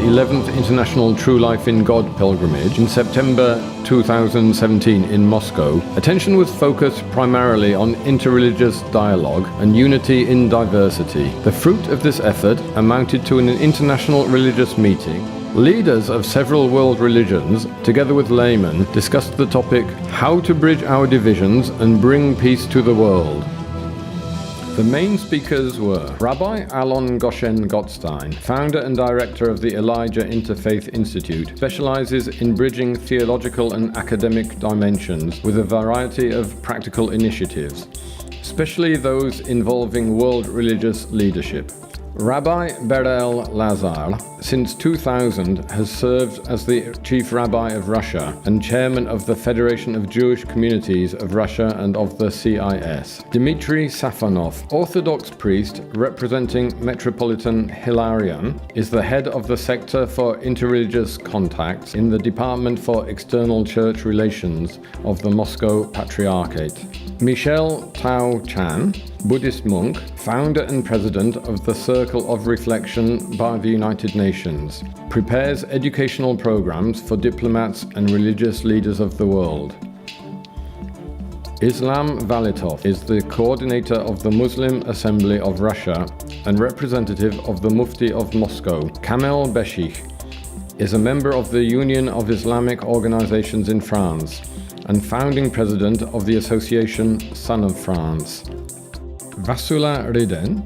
11th International True Life in God pilgrimage in September 2017 in Moscow, attention was focused primarily on interreligious dialogue and unity in diversity. The fruit of this effort amounted to an international religious meeting. Leaders of several world religions, together with laymen, discussed the topic, how to bridge our divisions and bring peace to the world. The main speakers were Rabbi Alon Goshen Gottstein, founder and director of the Elijah Interfaith Institute, specializes in bridging theological and academic dimensions with a variety of practical initiatives, especially those involving world religious leadership. Rabbi Berel Lazar, since 2000, has served as the Chief Rabbi of Russia and Chairman of the Federation of Jewish Communities of Russia and of the CIS. Dmitry Safonov, Orthodox priest representing Metropolitan Hilarion, is the head of the Sector for Interreligious Contacts in the Department for External Church Relations of the Moscow Patriarchate. Michel Tao Chan, Buddhist monk, founder and president of the Circle of Reflection by the United Nations, prepares educational programs for diplomats and religious leaders of the world. Islam Valitov is the coordinator of the Muslim Assembly of Russia and representative of the Mufti of Moscow. Kamel Beshikh is a member of the Union of Islamic Organizations in France and founding president of the association Son of France. Vasula Riden,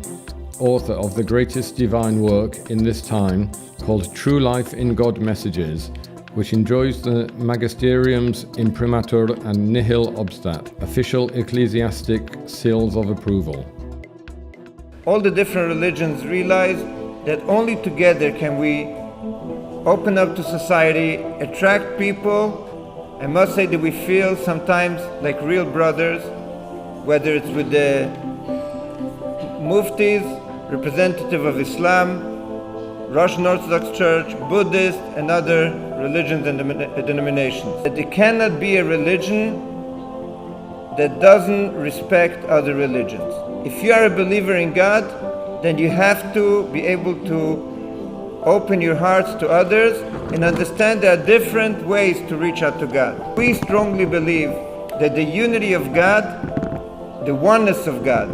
author of the greatest divine work in this time called True Life in God Messages, which enjoys the Magisterium's Imprimatur and Nihil Obstat, official ecclesiastic seals of approval. All the different religions realize that only together can we open up to society, attract people. I must say that we feel sometimes like real brothers, whether it's with the Muftis, representative of Islam, Russian Orthodox Church, Buddhist, and other religions and denominations. There cannot be a religion that doesn't respect other religions. If you are a believer in God, then you have to be able to open your hearts to others and understand there are different ways to reach out to God. We strongly believe that the unity of God, the oneness of God,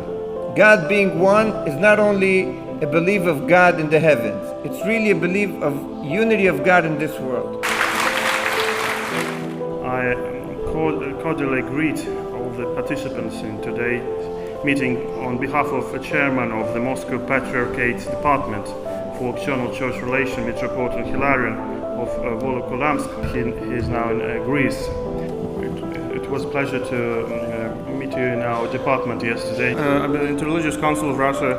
God being one, is not only a belief of God in the heavens, it's really a belief of unity of God in this world. I cordially greet all the participants in today's meeting on behalf of the chairman of the Moscow Patriarchate Department for External Church Relations, Metropolitan Hilarion of Volokolamsk. He is now in Greece. It was a pleasure to meet you in our department yesterday. The Interreligious Council of Russia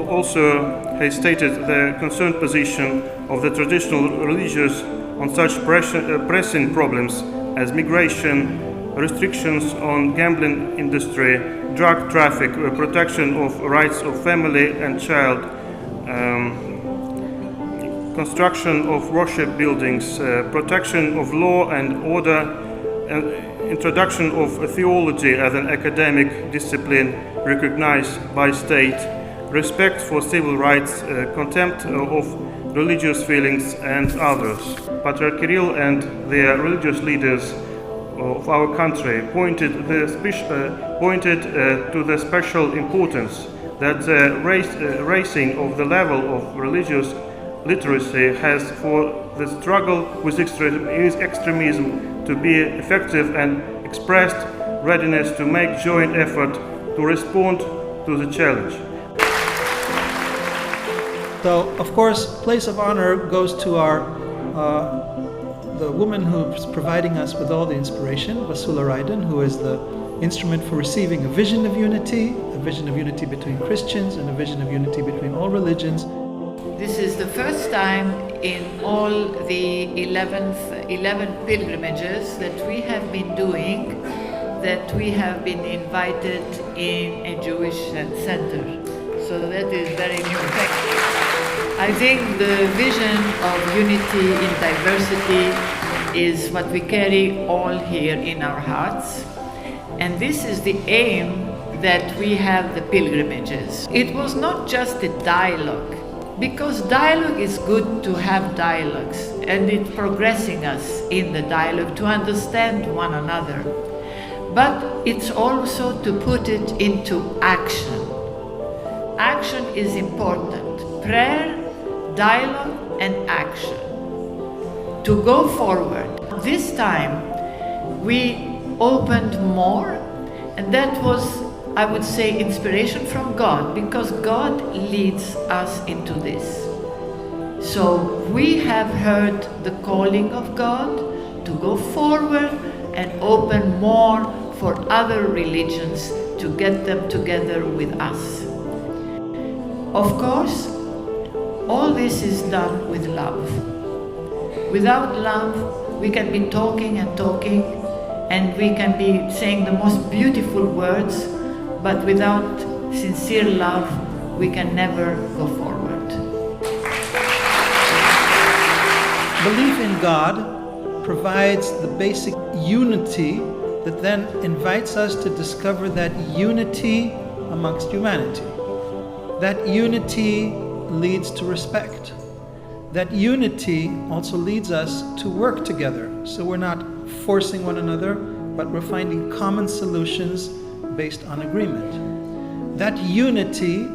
also has stated the concerned position of the traditional religions on such pressing problems as migration, restrictions on gambling industry, drug traffic, protection of rights of family and child, construction of worship buildings, protection of law and order, introduction of theology as an academic discipline recognized by state, respect for civil rights, contempt of religious feelings, and others. Patriarch Kirill and the religious leaders of our country pointed to the special importance that raising of the level of religious literacy has for the struggle with extremism to be effective, and expressed readiness to make joint effort to respond to the challenge. So, of course, place of honor goes to the woman who's providing us with all the inspiration, Vasula Riden, who is the instrument for receiving a vision of unity between Christians and a vision of unity between all religions. This is the first time in all the 11 pilgrimages that we have been doing that we have been invited in a Jewish center. So that is very new. I think the vision of unity in diversity is what we carry all here in our hearts. And this is the aim that we have the pilgrimages. It was not just a dialogue Because dialogue is good to have dialogues, and it's progressing us in the dialogue to understand one another. But it's also to put it into action. Action is important. Prayer, dialogue, and action. To go forward. This time we opened more, and that was, I would say, inspiration from God, because God leads us into this. So we have heard the calling of God to go forward and open more for other religions to get them together with us. Of course, all this is done with love. Without love, we can be talking and talking, and we can be saying the most beautiful words, but without sincere love, we can never go forward. Belief in God provides the basic unity that then invites us to discover that unity amongst humanity. That unity leads to respect. That unity also leads us to work together. So we're not forcing one another, but we're finding common solutions based on agreement. That unity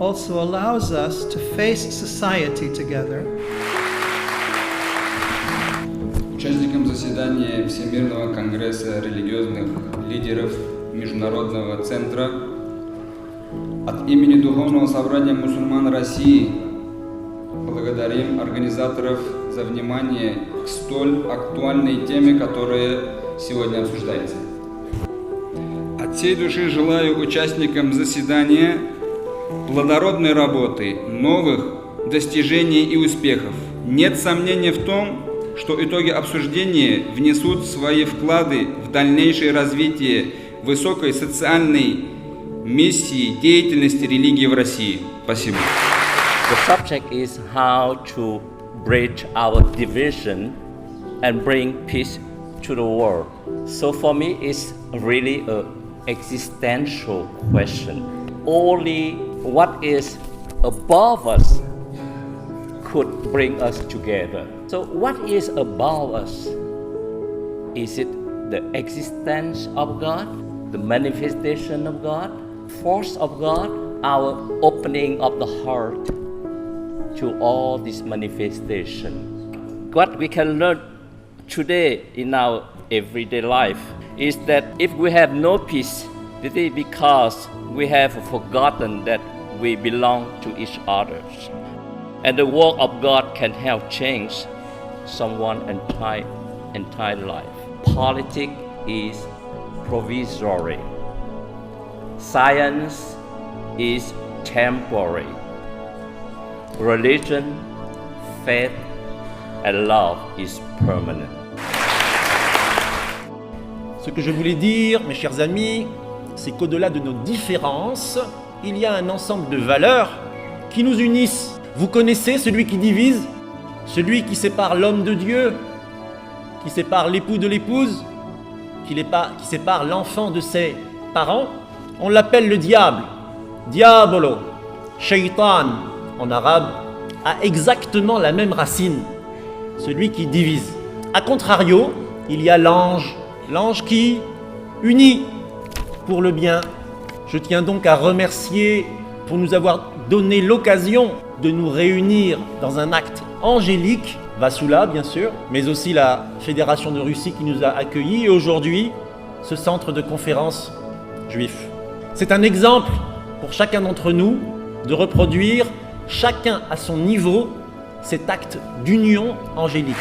also allows us to face society together. Участником заседания Всемирного конгресса религиозных лидеров Международного центра от имени Духовного собрания мусульман России благодарим организаторов за внимание к столь актуальной теме, которая сегодня обсуждается. От всей души желаю участникам заседания плодородной работы, новых достижений и успехов. Нет сомнения в том, что итоги обсуждения внесут свои вклады в дальнейшее развитие высокой социальной миссии деятельности религии в России. Спасибо. The subject is how to bridge our division and bring peace to the world. So for me, it's really an existential question. Only what is above us could bring us together. So what is above us? Is it the existence of God, the manifestation of God, force of God, our opening of the heart to all this manifestation? What we can learn today in our everyday life is that if we have no peace, it is because we have forgotten that we belong to each other. And the work of God can help change someone's entire life. Politics is provisory. Science is temporary. Religion, faith, and love is permanent. Ce que je voulais dire, mes chers amis, c'est qu'au-delà de nos différences, il y a un ensemble de valeurs qui nous unissent. Vous connaissez celui qui divise, celui qui sépare l'homme de Dieu, qui sépare l'époux de l'épouse, qui sépare l'enfant de ses parents. On l'appelle le diable, diabolo, shaitan en arabe, a exactement la même racine, celui qui divise. A contrario, il y a l'ange, l'ange qui unit pour le bien. Je tiens donc à remercier pour nous avoir donné l'occasion de nous réunir dans un acte angélique, Vassula bien sûr, mais aussi la Fédération de Russie qui nous a accueillis et aujourd'hui ce centre de conférence juif. C'est un exemple pour chacun d'entre nous de reproduire chacun à son niveau cet acte d'union angélique.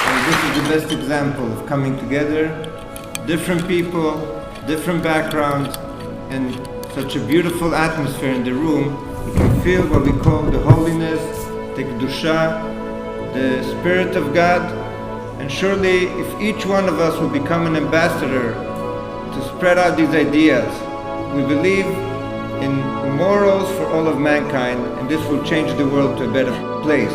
And this is the best example of coming together, different people, different backgrounds, and such a beautiful atmosphere in the room. You can feel what we call the holiness, the kedusha, the Spirit of God. And surely, if each one of us will become an ambassador to spread out these ideas, we believe in morals for all of mankind, and this will change the world to a better place.